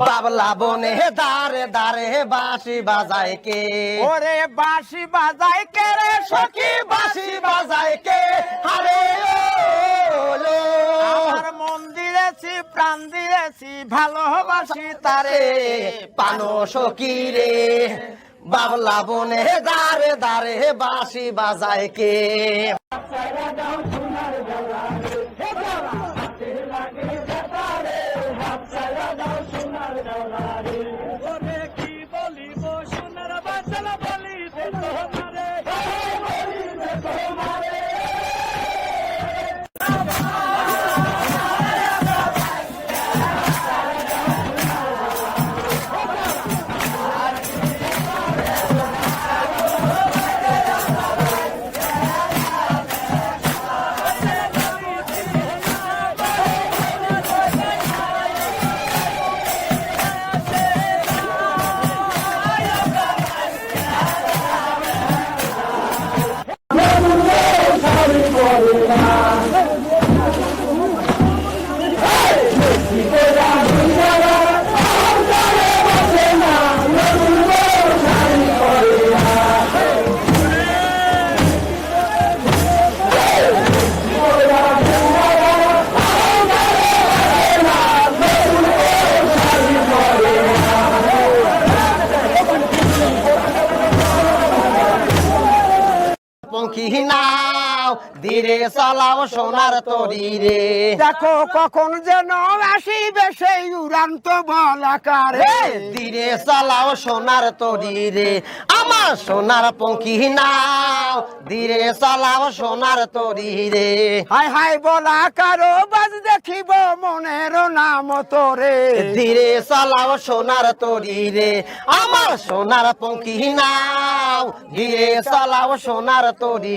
বাবলা বনে দারে দারে বাঁশি বাজায় কে? ওরে বাঁশি বাজায় কে রে সখী বাঁশি বাজায় কে? আরে ও আমার মন দিয়েছি প্রাণ দিয়েছি ভালোবাসি তারে পানো সখী রে, বাবলা বনে দারে দারে বাঁশি বাজায় কে? পঙ্খী নাও ধীরে চালাও সোনার তরি রে, দেখো কখন যেন আসিবে সেই উড়ান্ত বলাকারে ধীরে চালাও সোনার তরি রে, আমার সোনার পঙ্খী নাও ধীরে চালাও সোনার তরি রে। হাই হাই বলাকারো বাজ দেখিব মনের নাম তোরে ধীরে চালাও সোনার তরি রে, আমার সোনার পঙ্খী নাও ধীরে চালাও সোনার তরি।